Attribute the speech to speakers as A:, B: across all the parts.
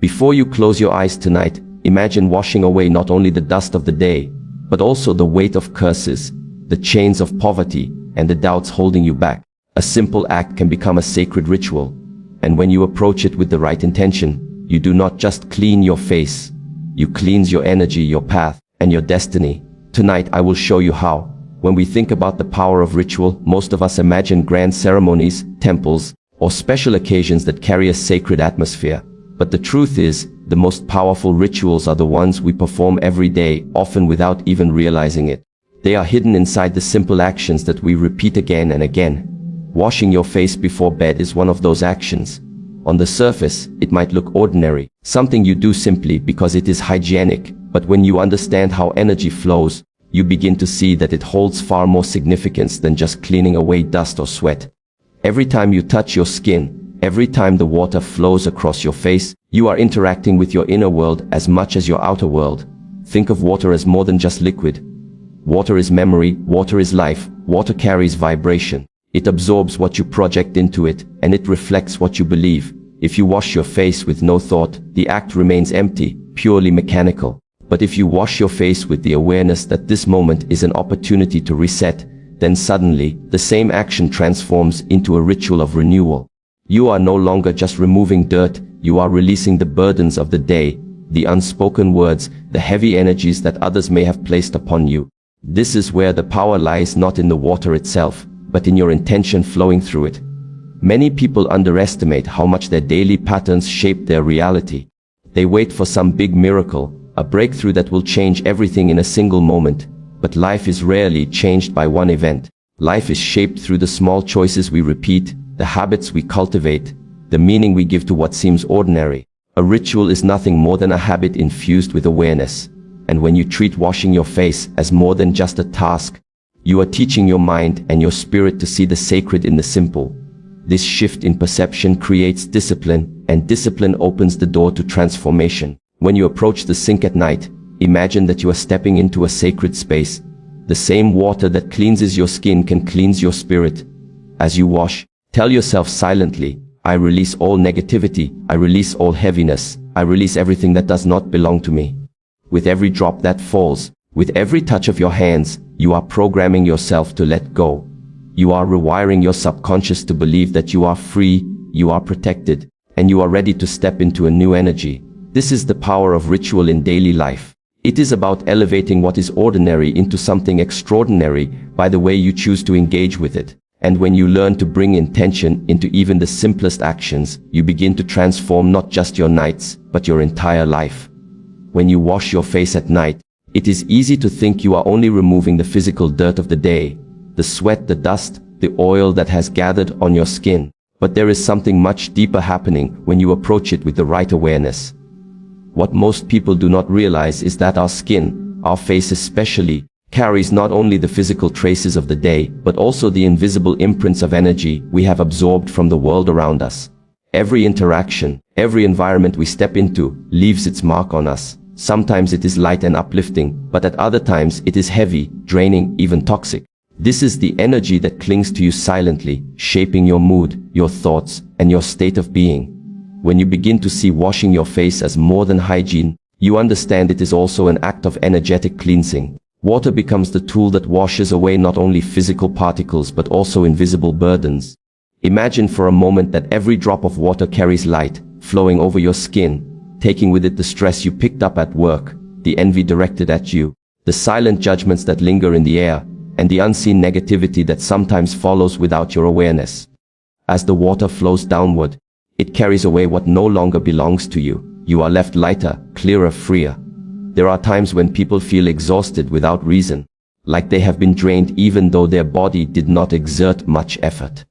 A: Before you close your eyes tonight, imagine washing away not only the dust of the day, but also the weight of curses, the chains of poverty, and the doubts holding you back. A simple act can become a sacred ritual, and when you approach it with the right intention, you do not just clean your face, you cleanse your energy, your path, and your destiny. Tonight I will show you how. When we think about the power of ritual, most of us imagine grand ceremonies, temples, or special occasions that carry a sacred atmosphere. But the truth is, the most powerful rituals are the ones we perform every day, often without even realizing it. They are hidden inside the simple actions that we repeat again and again. Washing your face before bed is one of those actions. On the surface, it might look ordinary, something you do simply because it is hygienic, but when you understand how energy flows, you begin to see that it holds far more significance than just cleaning away dust or sweat. Every time you touch your skin, every time the water flows across your face, you are interacting with your inner world as much as your outer world. Think of water as more than just liquid. Water is memory, water is life, water carries vibration. It absorbs what you project into it, and it reflects what you believe. If you wash your face with no thought, the act remains empty, purely mechanical. But if you wash your face with the awareness that this moment is an opportunity to reset, then suddenly, the same action transforms into a ritual of renewal. You are no longer just removing dirt, you are releasing the burdens of the day, the unspoken words, the heavy energies that others may have placed upon you. This is where the power lies, not in the water itself, but in your intention flowing through it. Many people underestimate how much their daily patterns shape their reality. They wait for some big miracle, a breakthrough that will change everything in a single moment. But life is rarely changed by one event. Life is shaped through the small choices we repeat, the habits we cultivate, the meaning we give to what seems ordinary. A ritual is nothing more than a habit infused with awareness. And when you treat washing your face as more than just a task, you are teaching your mind and your spirit to see the sacred in the simple. This shift in perception creates discipline, and discipline opens the door to transformation. When you approach the sink at night, imagine that you are stepping into a sacred space. The same water that cleanses your skin can cleanse your spirit. As you wash, tell yourself silently, I release all negativity, I release all heaviness, I release everything that does not belong to me. With every drop that falls, with every touch of your hands, you are programming yourself to let go. You are rewiring your subconscious to believe that you are free, you are protected, and you are ready to step into a new energy. This is the power of ritual in daily life. It is about elevating what is ordinary into something extraordinary by the way you choose to engage with it. And when you learn to bring intention into even the simplest actions, you begin to transform not just your nights, but your entire life. When you wash your face at night, it is easy to think you are only removing the physical dirt of the day, the sweat, the dust, the oil that has gathered on your skin. But there is something much deeper happening when you approach it with the right awareness. What most people do not realize is that our skin, our face especially, carries not only the physical traces of the day, but also the invisible imprints of energy we have absorbed from the world around us. Every interaction, every environment we step into, leaves its mark on us. Sometimes it is light and uplifting, but at other times it is heavy, draining, even toxic. This is the energy that clings to you silently, shaping your mood, your thoughts, and your state of being. When you begin to see washing your face as more than hygiene, you understand it is also an act of energetic cleansing. Water becomes the tool that washes away not only physical particles but also invisible burdens. Imagine for a moment that every drop of water carries light, flowing over your skin, taking with it the stress you picked up at work, the envy directed at you, the silent judgments that linger in the air, and the unseen negativity that sometimes follows without your awareness. As the water flows downward, it carries away what no longer belongs to you. You are left lighter, clearer, freer. There are times when people feel exhausted without reason, like they have been drained even though their body did not exert much effort.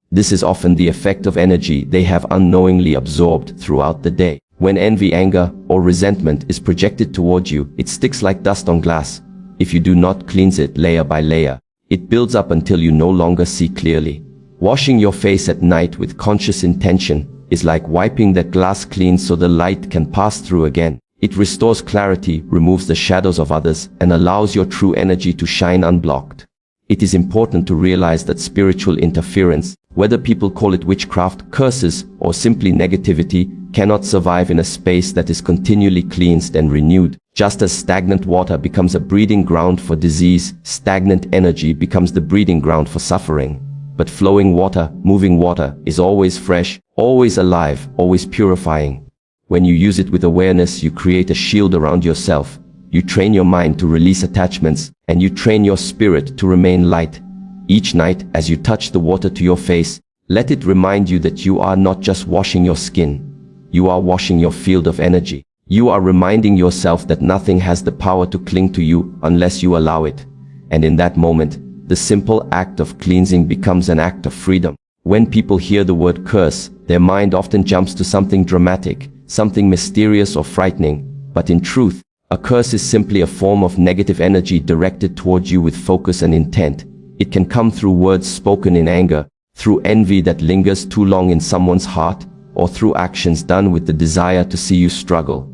A: This is often the effect of energy they have unknowingly absorbed throughout the day. When envy, anger, or resentment is projected toward you, it sticks like dust on glass. If you do not cleanse it layer by layer, it builds up until you no longer see clearly. Washing your face at night with conscious intention is like wiping that glass clean so the light can pass through again. It restores clarity, removes the shadows of others, and allows your true energy to shine unblocked. It is important to realize that spiritual interference, Whether people call it witchcraft, curses, or simply negativity, cannot survive in a space that is continually cleansed and renewed. Just as stagnant water becomes a breeding ground for disease, stagnant energy becomes the breeding ground for suffering. But flowing water, moving water, is always fresh, always alive, always purifying. When you use it with awareness, you create a shield around yourself. You train your mind to release attachments, and you train your spirit to remain light. Each night, as you touch the water to your face, let it remind you that you are not just washing your skin. You are washing your field of energy. You are reminding yourself that nothing has the power to cling to you unless you allow it. And in that moment, the simple act of cleansing becomes an act of freedom. When people hear the word curse, their mind often jumps to something dramatic, something mysterious or frightening. But in truth, a curse is simply a form of negative energy directed towards you with focus and intent. It can come through words spoken in anger, through envy that lingers too long in someone's heart, or through actions done with the desire to see you struggle.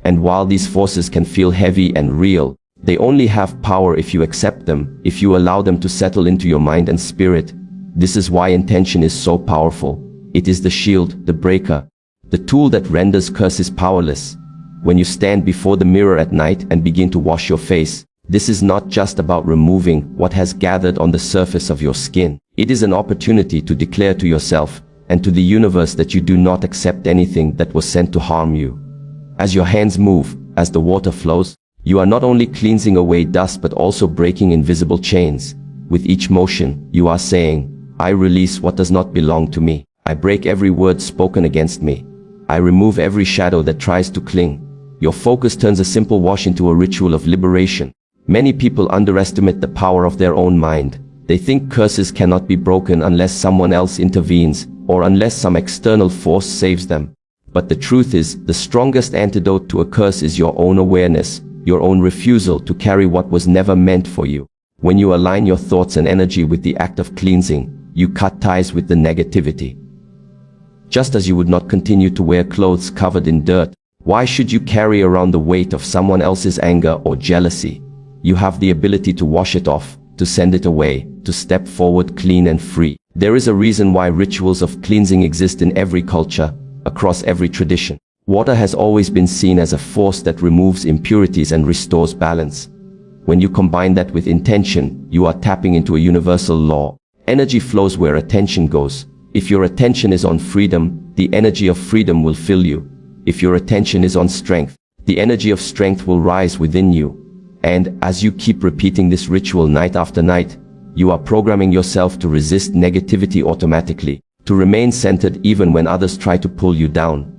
A: And while these forces can feel heavy and real, they only have power if you accept them, if you allow them to settle into your mind and spirit. This is why intention is so powerful. It is the shield, the breaker, the tool that renders curses powerless. When you stand before the mirror at night and begin to wash your face, this is not just about removing what has gathered on the surface of your skin. It is an opportunity to declare to yourself and to the universe that you do not accept anything that was sent to harm you. As your hands move, as the water flows, you are not only cleansing away dust but also breaking invisible chains. With each motion, you are saying, I release what does not belong to me. I break every word spoken against me. I remove every shadow that tries to cling. Your focus turns a simple wash into a ritual of liberation. Many people underestimate the power of their own mind. They think curses cannot be broken unless someone else intervenes, or unless some external force saves them. But the truth is, the strongest antidote to a curse is your own awareness, your own refusal to carry what was never meant for you. When you align your thoughts and energy with the act of cleansing, you cut ties with the negativity. Just as you would not continue to wear clothes covered in dirt, why should you carry around the weight of someone else's anger or jealousy? You have the ability to wash it off, to send it away, to step forward clean and free. There is a reason why rituals of cleansing exist in every culture, across every tradition. Water has always been seen as a force that removes impurities and restores balance. When you combine that with intention, you are tapping into a universal law. Energy flows where attention goes. If your attention is on freedom, the energy of freedom will fill you. If your attention is on strength, the energy of strength will rise within you. And as you keep repeating this ritual night after night, you are programming yourself to resist negativity automatically, to remain centered even when others try to pull you down.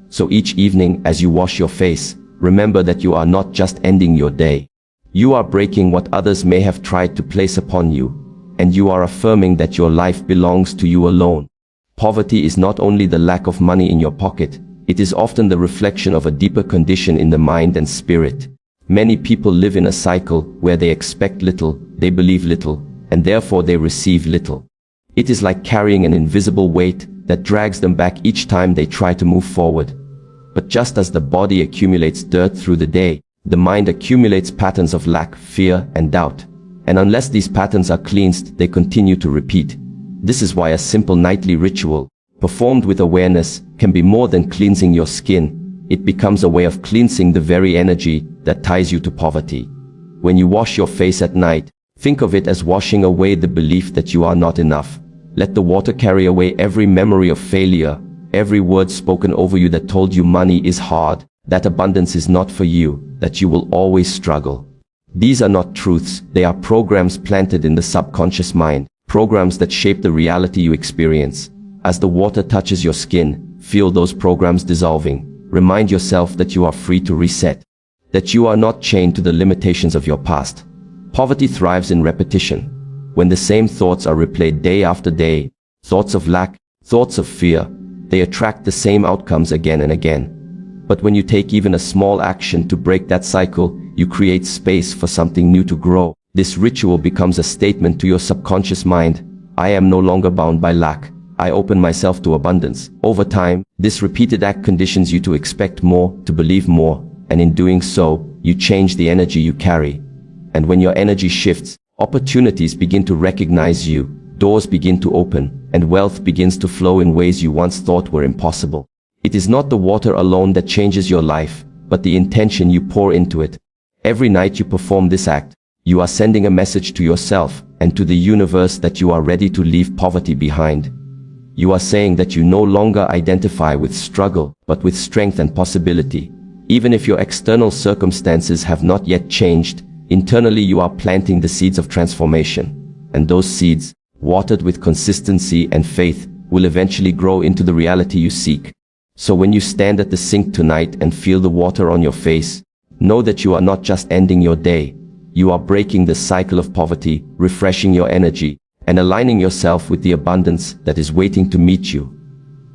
A: So each evening, as you wash your face, remember that you are not just ending your day. You are breaking what others may have tried to place upon you, and you are affirming that your life belongs to you alone. Poverty is not only the lack of money in your pocket, it is often the reflection of a deeper condition in the mind and spirit. Many people live in a cycle where they expect little, they believe little, and therefore they receive little. It is like carrying an invisible weight that drags them back each time they try to move forward. But just as the body accumulates dirt through the day, the mind accumulates patterns of lack, fear, and doubt. And unless these patterns are cleansed, they continue to repeat. This is why a simple nightly ritual, performed with awareness, can be more than cleansing your skin. It becomes a way of cleansing the very energy that ties you to poverty. When you wash your face at night, think of it as washing away the belief that you are not enough. Let the water carry away every memory of failure, every word spoken over you that told you money is hard, that abundance is not for you, that you will always struggle. These are not truths, they are programs planted in the subconscious mind, programs that shape the reality you experience. As the water touches your skin, feel those programs dissolving. Remind yourself that you are free to reset, that you are not chained to the limitations of your past. Poverty thrives in repetition. When the same thoughts are replayed day after day, thoughts of lack, thoughts of fear, they attract the same outcomes again and again. But when you take even a small action to break that cycle, you create space for something new to grow. This ritual becomes a statement to your subconscious mind. I am no longer bound by lack. I open myself to abundance. Over time, this repeated act conditions you to expect more, to believe more, and in doing so, you change the energy you carry. And when your energy shifts, opportunities begin to recognize you. doors begin to open, and wealth begins to flow in ways you once thought were impossible. It is not the water alone that changes your life, but the intention you pour into it. Every night you perform this act, you are sending a message to yourself and to the universe that you are ready to leave poverty behind. You are saying that you no longer identify with struggle, but with strength and possibility. Even if your external circumstances have not yet changed, internally you are planting the seeds of transformation. And those seeds, watered with consistency and faith, will eventually grow into the reality you seek. So when you stand at the sink tonight and feel the water on your face, know that you are not just ending your day. You are breaking the cycle of poverty, refreshing your energy, and aligning yourself with the abundance that is waiting to meet you.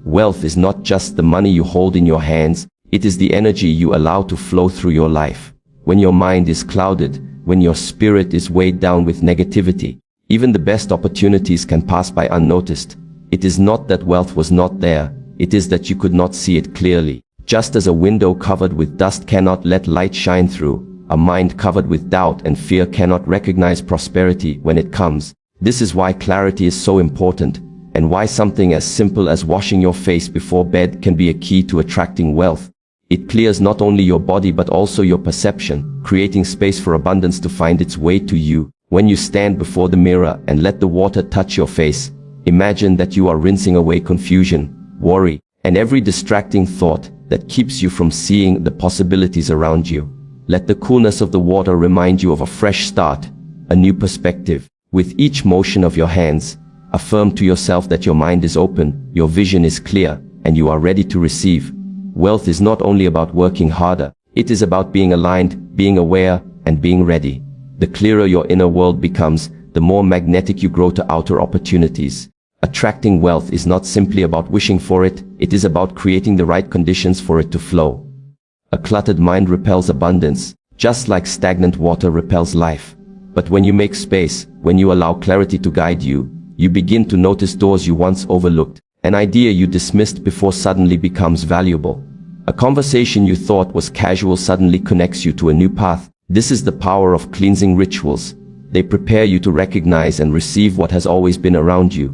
A: Wealth is not just the money you hold in your hands, it is the energy you allow to flow through your life. When your mind is clouded, when your spirit is weighed down with negativity, even the best opportunities can pass by unnoticed. It is not that wealth was not there, it is that you could not see it clearly. Just as a window covered with dust cannot let light shine through, a mind covered with doubt and fear cannot recognize prosperity when it comes. This is why clarity is so important, and why something as simple as washing your face before bed can be a key to attracting wealth. It clears not only your body but also your perception, creating space for abundance to find its way to you. When you stand before the mirror and let the water touch your face, imagine that you are rinsing away confusion, worry, and every distracting thought that keeps you from seeing the possibilities around you. Let the coolness of the water remind you of a fresh start, a new perspective. With each motion of your hands, affirm to yourself that your mind is open, your vision is clear, and you are ready to receive. Wealth is not only about working harder, it is about being aligned, being aware, and being ready. The clearer your inner world becomes, the more magnetic you grow to outer opportunities. Attracting wealth is not simply about wishing for it, it is about creating the right conditions for it to flow. A cluttered mind repels abundance, just like stagnant water repels life. But when you make space, when you allow clarity to guide you, you begin to notice doors you once overlooked. An idea you dismissed before suddenly becomes valuable. A conversation you thought was casual suddenly connects you to a new path. This is the power of cleansing rituals. They prepare you to recognize and receive what has always been around you.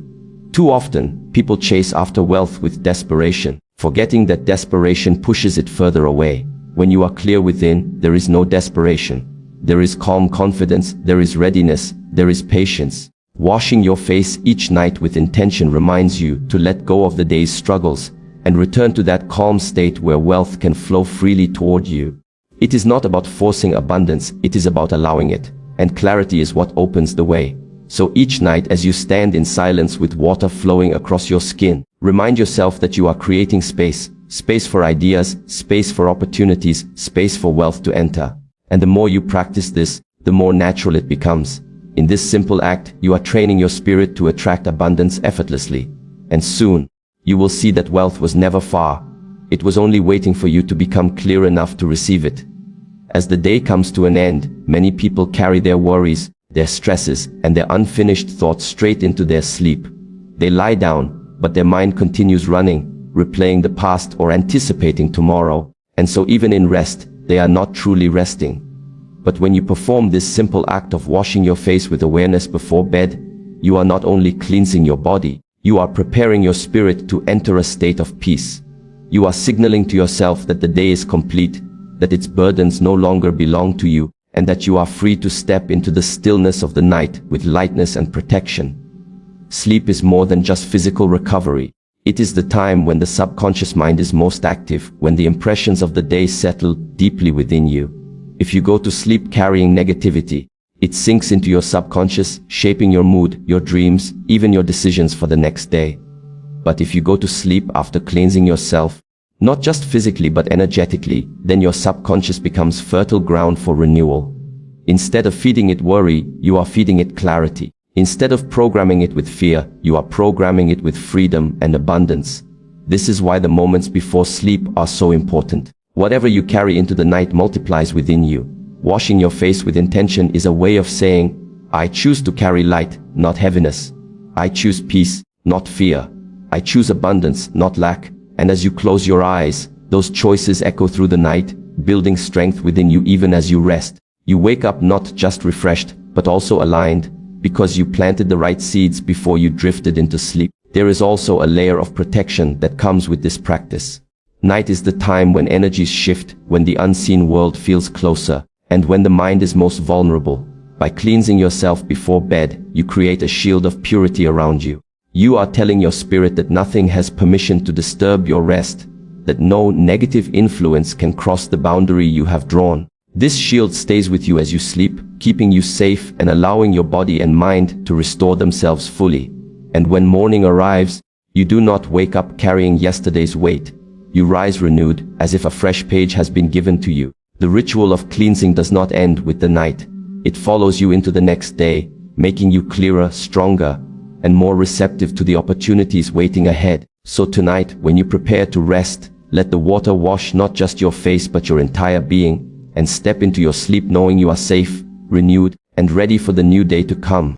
A: Too often, people chase after wealth with desperation, forgetting that desperation pushes it further away. When you are clear within, there is no desperation. There is calm confidence, there is readiness, there is patience. Washing your face each night with intention reminds you to let go of the day's struggles and return to that calm state where wealth can flow freely toward you. It is not about forcing abundance, it is about allowing it, and clarity is what opens the way. So each night as you stand in silence with water flowing across your skin, remind yourself that you are creating space, space for ideas, space for opportunities, space for wealth to enter. And the more you practice this, the more natural it becomes. In this simple act, you are training your spirit to attract abundance effortlessly. And soon, you will see that wealth was never far. It was only waiting for you to become clear enough to receive it. As the day comes to an end, many people carry their worries, their stresses, and their unfinished thoughts straight into their sleep. They lie down, but their mind continues running, replaying the past or anticipating tomorrow. And so even in rest, they are not truly resting. But when you perform this simple act of washing your face with awareness before bed, you are not only cleansing your body, you are preparing your spirit to enter a state of peace. You are signaling to yourself that the day is complete, that its burdens no longer belong to you, and that you are free to step into the stillness of the night with lightness and protection. Sleep is more than just physical recovery. It is the time when the subconscious mind is most active, when the impressions of the day settle deeply within you. If you go to sleep carrying negativity, it sinks into your subconscious, shaping your mood, your dreams, even your decisions for the next day. But if you go to sleep after cleansing yourself, not just physically but energetically, then your subconscious becomes fertile ground for renewal. Instead of feeding it worry, you are feeding it clarity. Instead of programming it with fear, you are programming it with freedom and abundance. This is why the moments before sleep are so important. Whatever you carry into the night multiplies within you. Washing your face with intention is a way of saying, I choose to carry light, not heaviness. I choose peace, not fear. I choose abundance, not lack. And as you close your eyes, those choices echo through the night, building strength within you even as you rest. You wake up not just refreshed, but also aligned, because you planted the right seeds before you drifted into sleep. There is also a layer of protection that comes with this practice. Night is the time when energies shift, when the unseen world feels closer, and when the mind is most vulnerable. By cleansing yourself before bed, you create a shield of purity around you. You are telling your spirit that nothing has permission to disturb your rest, that no negative influence can cross the boundary you have drawn. This shield stays with you as you sleep, keeping you safe and allowing your body and mind to restore themselves fully. And when morning arrives, you do not wake up carrying yesterday's weight. You rise renewed, as if a fresh page has been given to you. The ritual of cleansing does not end with the night. It follows you into the next day, making you clearer, stronger, and more receptive to the opportunities waiting ahead. So tonight, when you prepare to rest, let the water wash not just your face but your entire being, and step into your sleep knowing you are safe, renewed, and ready for the new day to come.